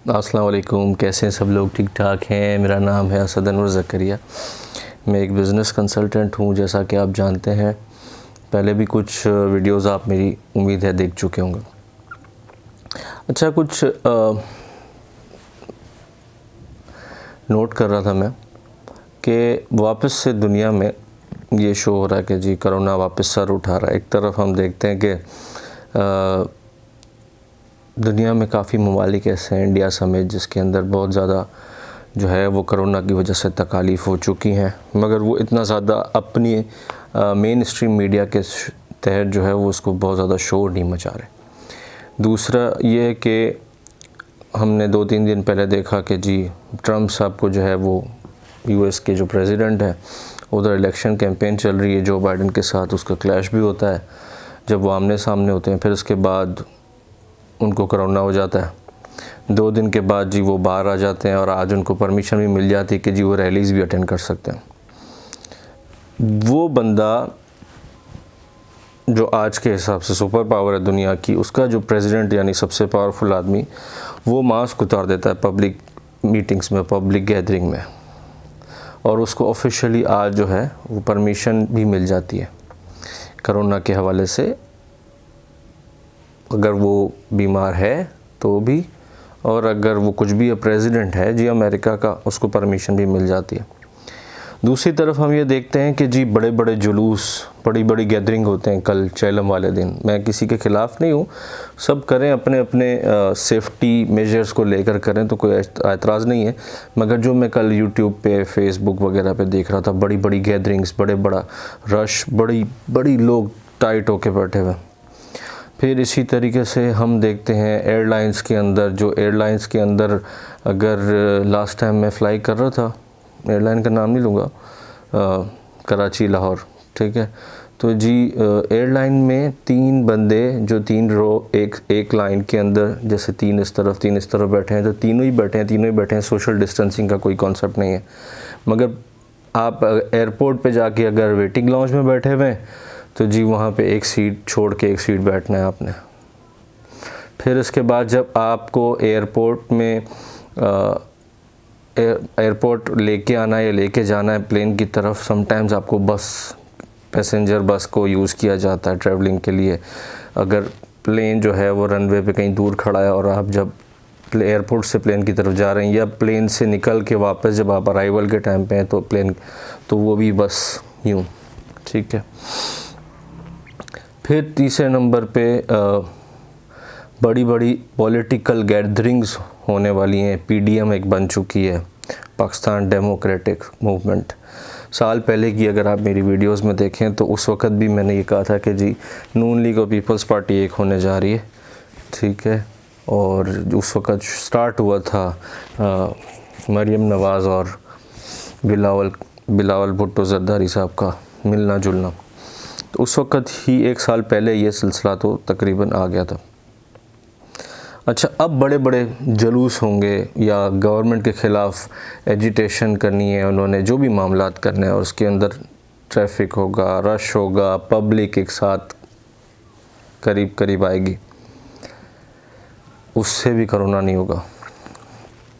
अस्सलाम वालेकुम, कैसे हैं सब लोग? ठीक ठाक हैं। मेरा नाम है असद अनवर ज़करिया। मैं एक बिज़नेस कंसल्टेंट हूँ, जैसा कि आप जानते हैं। पहले भी कुछ वीडियोस आप, मेरी उम्मीद है, देख चुके होंगे। अच्छा, कुछ नोट कर रहा था मैं कि वापस से दुनिया में ये शो हो रहा है कि जी कोरोना वापस सर उठा रहा है। एक तरफ हम देखते हैं कि दुनिया में काफ़ी ममालिक ऐसे हैं, इंडिया समेत, जिसके अंदर बहुत ज़्यादा जो है वो कोरोना की वजह से तकालीफ़ हो चुकी हैं, मगर वो इतना ज़्यादा अपनी मेन स्ट्रीम मीडिया के तहत जो है वो उसको बहुत ज़्यादा शोर नहीं मचा रहे। दूसरा ये कि हमने 2-3 दिन पहले देखा कि जी ट्रम्प साहब को जो है वो यूएस के जो प्रेसिडेंट है, उधर इलेक्शन कैंपेन चल रही है जो बाइडन के साथ, उसका क्लैश भी होता है जब वो आमने सामने होते हैं। फिर उसके बाद उनको कोरोना हो जाता है। 2 दिन के बाद जी वो बाहर आ जाते हैं और आज उनको परमिशन भी मिल जाती है कि जी वो रैलीज़ भी अटेंड कर सकते हैं। वो बंदा जो आज के हिसाब से सुपर पावर है दुनिया की, उसका जो प्रेसिडेंट यानी सबसे पावरफुल आदमी, वो मास्क उतार देता है पब्लिक मीटिंग्स में, पब्लिक गैदरिंग में, और उसको ऑफिशियली आज जो है वो परमिशन भी मिल जाती है कोरोना के हवाले से, अगर वो बीमार है तो भी, और अगर वो कुछ भी प्रेसिडेंट है जी अमेरिका का, उसको परमिशन भी मिल जाती है। दूसरी तरफ हम ये देखते हैं कि जी बड़े बड़े जुलूस, बड़ी बड़ी गैदरिंग होते हैं कल चेलम वाले दिन। मैं किसी के ख़िलाफ़ नहीं हूँ, सब करें अपने अपने सेफ्टी मेजर्स को लेकर करें, तो कोई एतराज़ नहीं है। मगर जो मैं कल यूट्यूब पे, फेसबुक वगैरह पे देख रहा था, बड़ी बड़ी गैदरिंग्स, बड़े बड़ा रश, बड़ी बड़ी लोग टाइट होके बैठे हुए। फिर इसी तरीके से हम देखते हैं एयरलाइंस के अंदर, जो एयरलाइंस के अंदर, अगर लास्ट टाइम मैं फ़्लाई कर रहा था, एयरलाइन का नाम नहीं लूँगा, कराची लाहौर, ठीक है, तो जी एयरलाइन में 3 बंदे जो 3 रो एक लाइन के अंदर, जैसे 3 इस तरफ 3 इस तरफ बैठे हैं, तो तीनों ही बैठे हैं। सोशल डिस्टेंसिंग का कोई कॉन्सेप्ट नहीं है। मगर आप एयरपोर्ट पे जाके अगर वेटिंग लॉन्ज में बैठे हुए हैं, तो जी वहाँ पे एक सीट छोड़ के एक सीट बैठना है आपने। फिर इसके बाद जब आपको एयरपोर्ट में एयरपोर्ट लेके आना है या लेके जाना है प्लेन की तरफ, समटाइम्स आपको पैसेंजर बस को यूज़ किया जाता है ट्रैवलिंग के लिए। अगर प्लेन जो है वो रनवे पे कहीं दूर खड़ा है और आप जब एयरपोर्ट से प्लेन की तरफ जा रहे हैं, या प्लेन से निकल के वापस जब आप अराइवल के टाइम पे हैं, तो वो भी बस यूँ, ठीक है। फिर तीसरे नंबर पे बड़ी बड़ी पॉलिटिकल गैदरिंग्स होने वाली हैं। पीडीएम एक बन चुकी है, पाकिस्तान डेमोक्रेटिक मूवमेंट। साल पहले की अगर आप मेरी वीडियोस में देखें तो उस वक़्त भी मैंने ये कहा था कि जी नून लीग और पीपल्स पार्टी एक होने जा रही है, ठीक है। और उस वक़्त स्टार्ट हुआ था मरियम नवाज़ और बिलावल भुट्टो ज़रदारी साहब का मिलना जुलना, तो उस वक़्त ही 1 साल पहले ये सिलसिला तो तकरीबन आ गया था। अच्छा, अब बड़े बड़े जुलूस होंगे या गवर्नमेंट के ख़िलाफ़ एजिटेशन करनी है उन्होंने, जो भी मामलात करने हैं, और उसके अंदर ट्रैफिक होगा, रश होगा, पब्लिक एक साथ करीब करीब आएगी, उससे भी कोरोना नहीं होगा।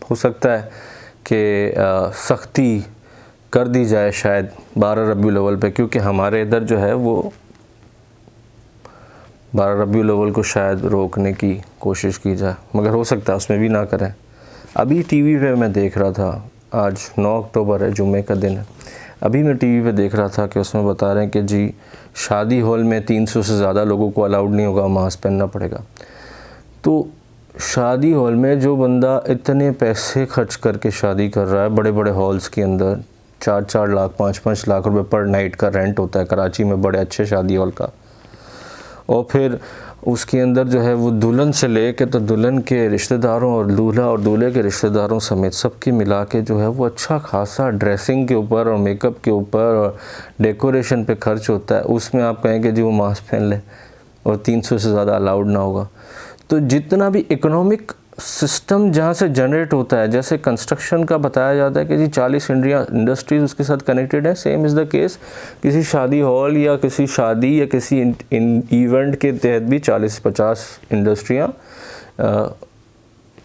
हो सकता है कि सख्ती कर दी जाए शायद 12 रबीउल अव्वल पे, क्योंकि हमारे इधर जो है वो 12 रबीउल अव्वल को शायद रोकने की कोशिश की जाए, मगर हो सकता है उसमें भी ना करें। अभी टीवी पे मैं देख रहा था, आज 9 अक्टूबर है, जुम्मे का दिन है, अभी मैं टीवी पे देख रहा था कि उसमें बता रहे हैं कि जी शादी हॉल में 300 से ज़्यादा लोगों को अलाउड नहीं होगा, मास्क पहनना पड़ेगा। तो शादी हॉल में जो बंदा इतने पैसे खर्च करके शादी कर रहा है, बड़े बड़े हॉल्स के अंदर 4-4 लाख 5-5 लाख रुपए पर नाइट का रेंट होता है कराची में, बड़े अच्छे शादी हॉल का। और फिर उसके अंदर जो है वो दुल्हन से ले के तो दुल्हन के रिश्तेदारों और दूल्हा और दूल्हे के रिश्तेदारों समेत सबकी मिला के जो है वो अच्छा खासा ड्रेसिंग के ऊपर और मेकअप के ऊपर और डेकोरेशन पे खर्च होता है। उसमें आप कहें कि जी वो मास्क पहन ले और 300 से ज़्यादा अलाउड ना होगा। तो जितना भी इकोनॉमिक सिस्टम जहाँ से जनरेट होता है, जैसे कंस्ट्रक्शन का बताया जाता है कि जी 40 इंडस्ट्रीज़ उसके साथ कनेक्टेड है, सेम इज़ द केस किसी शादी हॉल या किसी शादी या किसी इवेंट के तहत भी 40-50 इंडस्ट्रियाँ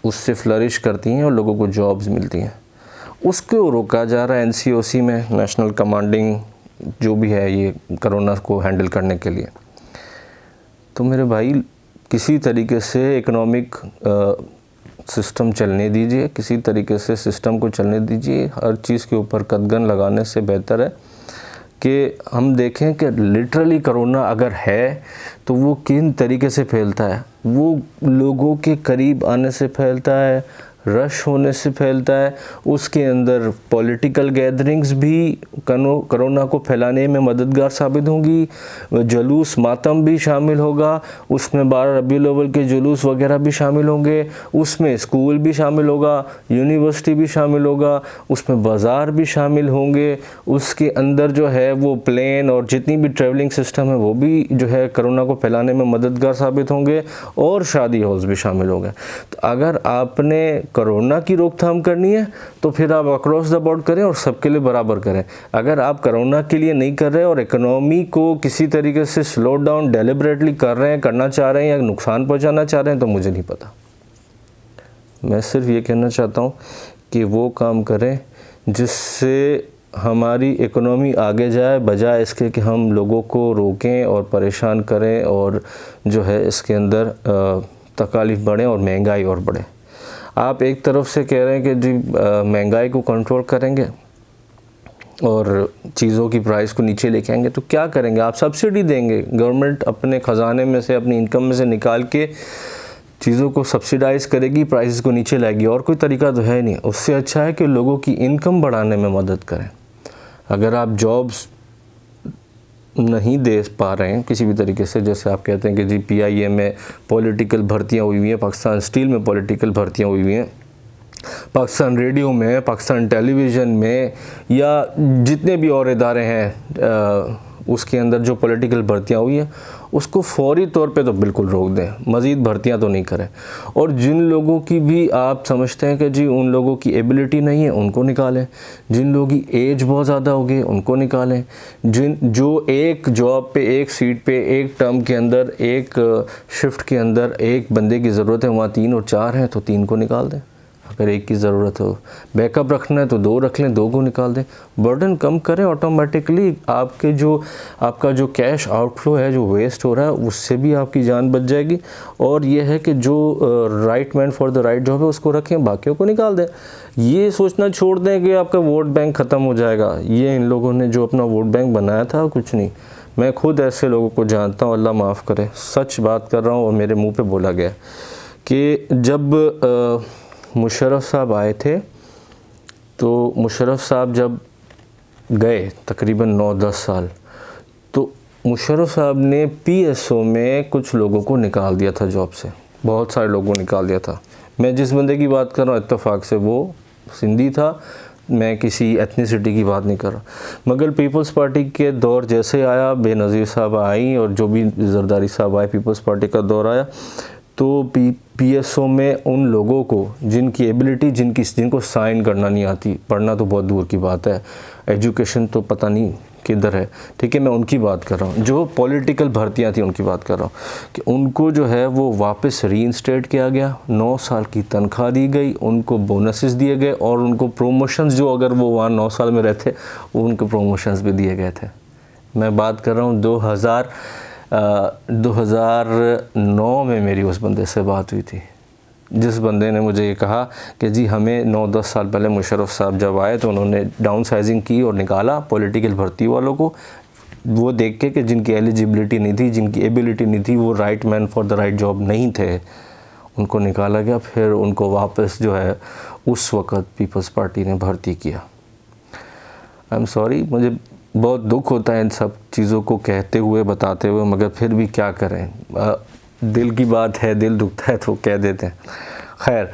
उससे फ्लरिश करती हैं और लोगों को जॉब्स मिलती हैं, उसको रोका जा रहा है एनसीओसी में, नेशनल कमांडिंग जो भी है ये कोरोना को हैंडल करने के लिए। तो मेरे भाई किसी तरीके से इकोनॉमिक सिस्टम चलने दीजिए, किसी तरीके से सिस्टम को चलने दीजिए। हर चीज़ के ऊपर कदगन लगाने से बेहतर है कि हम देखें कि लिटरली कोरोना अगर है तो वो किन तरीके से फैलता है। वो लोगों के करीब आने से फैलता है, रश होने से फैलता है, उसके अंदर पॉलिटिकल गैदरिंग्स भी कोरोना को फैलाने में मददगार साबित होंगी, जुलूस मातम भी शामिल होगा, उसमें 12 रबीउल अव्वल के जुलूस वगैरह भी शामिल होंगे, उसमें स्कूल भी शामिल होगा, यूनिवर्सिटी भी शामिल होगा, उसमें बाज़ार भी शामिल होंगे, उसके अंदर जो है वो प्लेन और जितनी भी ट्रैवलिंग सिस्टम है वो भी जो है कोरोना को फैलाने में मददगार साबित होंगे, और शादी हॉल्स भी शामिल होंगे। तो अगर आपने कोरोना की रोकथाम करनी है तो फिर आप अक्रॉस द बोर्ड करें और सबके लिए बराबर करें। अगर आप कोरोना के लिए नहीं कर रहे और इकोनॉमी को किसी तरीके से स्लो डाउन डेलिबरेटली कर रहे हैं, करना चाह रहे हैं या नुकसान पहुंचाना चाह रहे हैं, तो मुझे नहीं पता। मैं सिर्फ ये कहना चाहता हूँ कि वो काम करें जिससे हमारी इकोनॉमी आगे जाए, बजाय इसके कि हम लोगों को रोकें और परेशान करें और जो है इसके अंदर तकालीफ बढ़े और महंगाई और बढ़े। आप एक तरफ से कह रहे हैं कि जी महंगाई को कंट्रोल करेंगे और चीज़ों की प्राइस को नीचे लेके आएंगे, तो क्या करेंगे? आप सब्सिडी देंगे, गवर्नमेंट अपने ख़जाने में से अपनी इनकम में से निकाल के चीज़ों को सब्सिडाइज़ करेगी, प्राइस को नीचे लाएगी, और कोई तरीका तो है नहीं। उससे अच्छा है कि लोगों की इनकम बढ़ाने में मदद करें। अगर आप जॉब्स नहीं दे पा रहे हैं किसी भी तरीके से, जैसे आप कहते हैं कि जी PIA में पॉलिटिकल भर्तियां हुई हुई हैं, पाकिस्तान स्टील में पॉलिटिकल भर्तियां हुई हुई हैं, पाकिस्तान रेडियो में, पाकिस्तान टेलीविज़न में, या जितने भी और इदारे हैं उसके अंदर जो पॉलिटिकल भर्तियां हुई हैं उसको फौरी तौर पे तो बिल्कुल रोक दें, मज़ीद भर्तियां तो नहीं करें। और जिन लोगों की भी आप समझते हैं कि जी उन लोगों की एबिलिटी नहीं है उनको निकालें, जिन लोगों की एज बहुत ज़्यादा हो गई उनको निकालें, जो एक जॉब पे, एक सीट पे, एक टर्म के अंदर, एक शिफ्ट के अंदर एक बंदे की ज़रूरत है, वहाँ 3 और 4 हैं तो 3 को निकाल दें। अगर एक की ज़रूरत हो, बैकअप रखना है तो 2 रख लें, 2 को निकाल दें। बर्डन कम करें, ऑटोमेटिकली आपका जो कैश आउटफ्लो है, जो वेस्ट हो रहा है, उससे भी आपकी जान बच जाएगी। और ये है कि जो right man for the right job है उसको रखें, बाकियों को निकाल दें। ये सोचना छोड़ दें कि आपका वोट बैंक ख़त्म हो जाएगा। ये इन लोगों ने जो अपना वोट बैंक बनाया था, कुछ नहीं। मैं खुद ऐसे लोगों को जानता हूँ, अल्लाह माफ़ करे, सच बात कर रहा हूँ और मेरे मुँह पर बोला गया कि जब मुशर्रफ साहब आए थे तो मुशर्रफ साहब जब गए तकरीबन 9-10 साल, तो मुशर्रफ साहब ने PSO में कुछ लोगों को निकाल दिया था जॉब से, बहुत सारे लोगों को निकाल दिया था। मैं जिस बंदे की बात कर रहा हूँ इत्तेफाक से वो सिंधी था, मैं किसी एथनिसिटी की बात नहीं कर रहा। मगर पीपल्स पार्टी के दौर जैसे आया, बेनज़ीर साहब आई और जो भी ज़रदारी साहब आए, पीपल्स पार्टी का दौर आया, तो PSO में उन लोगों को जिनकी एबिलिटी, जिनको साइन करना नहीं आती, पढ़ना तो बहुत दूर की बात है, एजुकेशन तो पता नहीं किधर है, ठीक है, मैं उनकी बात कर रहा हूँ। जो पॉलिटिकल भर्तियाँ थी उनकी बात कर रहा हूँ कि उनको जो है वो वापस रीइंस्टेट किया गया, 9 साल की तनख्वाह दी गई, उनको बोनसेस दिए गए और उनको प्रोमोशंस, जो अगर वो वहाँ 9 साल में रहते उनको प्रोमोशंस भी दिए गए थे। मैं बात कर रहा हूँ 2009 में मेरी उस बंदे से बात हुई थी, जिस बंदे ने मुझे ये कहा कि जी हमें 9-10 साल पहले मुशर्रफ साहब जब आए तो उन्होंने डाउन साइजिंग की और निकाला पॉलिटिकल भर्ती वालों को, वो देख के कि जिनकी एलिजिबिलिटी नहीं थी, जिनकी एबिलिटी नहीं थी, वो right man for the right job नहीं थे, उनको निकाला गया। फिर उनको वापस जो है उस वक़्त पीपल्स पार्टी ने भर्ती किया। आई एम सॉरी, मुझे बहुत दुख होता है इन सब चीज़ों को कहते हुए, बताते हुए, मगर फिर भी क्या करें, दिल की बात है, दिल दुखता है तो कह देते हैं। खैर,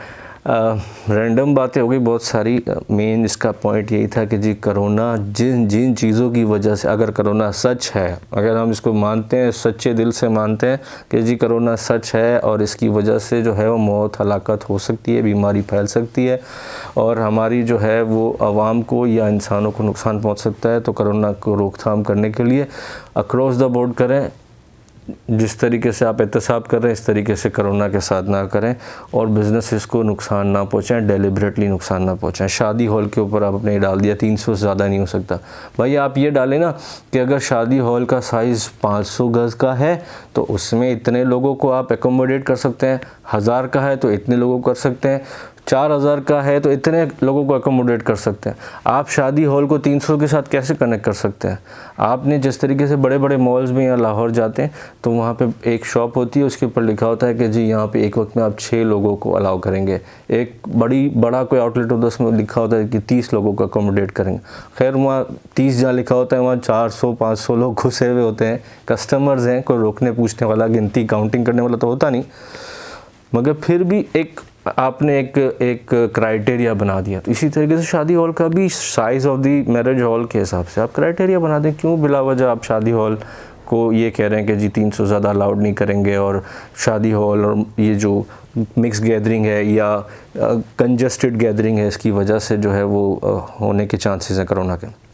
रैंडम बातें हो गई बहुत सारी। मेन इसका पॉइंट यही था कि जी कोरोना जिन चीज़ों की वजह से, अगर कोरोना सच है, अगर हम इसको मानते हैं, सच्चे दिल से मानते हैं कि जी कोरोना सच है और इसकी वजह से जो है वो मौत, हलाकत हो सकती है, बीमारी फैल सकती है और हमारी जो है वो आवाम को या इंसानों को नुकसान पहुंच सकता है, तो कोरोना को रोकथाम करने के लिए अक्रॉस द बोर्ड करें, जिस तरीके से आप एहतसाब कर रहे हैं इस तरीके से कोरोना के साथ ना करें और बिज़नेसेस को नुकसान ना पहुंचाएं, डेलिबरेटली नुकसान ना पहुंचाएं। शादी हॉल के ऊपर आपने ये डाल दिया 300 से ज़्यादा नहीं हो सकता। भाई आप ये डालें ना कि अगर शादी हॉल का साइज़ 500 गज़ का है तो उसमें इतने लोगों को आप एकोमोडेट कर सकते हैं, 1000 का है तो इतने लोगों को कर सकते हैं, 4000 का है तो इतने लोगों को अकोमोडेट कर सकते हैं। आप शादी हॉल को 300 के साथ कैसे कनेक्ट कर सकते हैं? आपने जिस तरीके से बड़े बड़े मॉल्स में या लाहौर जाते हैं तो वहाँ पे एक शॉप होती है, उसके ऊपर लिखा होता है कि जी यहाँ पे एक वक्त में आप 6 लोगों को अलाउ करेंगे। एक बड़ा कोई आउटलेट होता है उसमें लिखा होता है कि 30 लोगों को अकोमोडेट करेंगे। खैर वहाँ 30 जहाँ लिखा होता है वहाँ 400-500 लोग घुसे हुए होते हैं, कस्टमर्स हैं, कोई रोकने पूछने वाला, गिनती काउंटिंग करने वाला तो होता नहीं, मगर फिर भी आपने एक क्राइटेरिया बना दिया। तो इसी तरीके से शादी हॉल का भी size of the marriage hall के हिसाब से आप क्राइटेरिया बना दें। क्यों बिला वजह आप शादी हॉल को ये कह रहे हैं कि जी 300 ज़्यादा अलाउड नहीं करेंगे, और शादी हॉल और ये जो मिक्स गैदरिंग है या कंजस्टेड गैदरिंग है इसकी वजह से जो है वो होने के चांसेस हैं कोरोना के।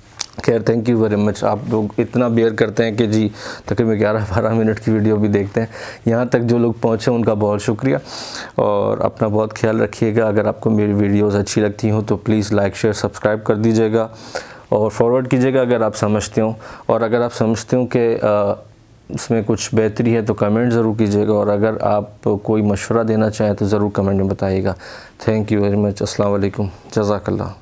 खैर थैंक यू वेरी मच। आप लोग इतना बेयर करते हैं कि जी तकरीबन 11-12 मिनट की वीडियो भी देखते हैं। यहाँ तक जो लोग पहुँचे उनका बहुत शुक्रिया, और अपना बहुत ख्याल रखिएगा। अगर आपको मेरी वीडियोस अच्छी लगती हों तो प्लीज़ लाइक शेयर सब्सक्राइब कर दीजिएगा और फॉरवर्ड कीजिएगा अगर आप समझते हो, और अगर आप समझते हो कि इसमें कुछ बेहतरी है तो कमेंट ज़रूर कीजिएगा, और अगर आप कोई मशवरा देना चाहें तो ज़रूर कमेंट में बताइएगा। Thank you very much. अस्सलाम वालेकुम, जज़ाकल्लाह।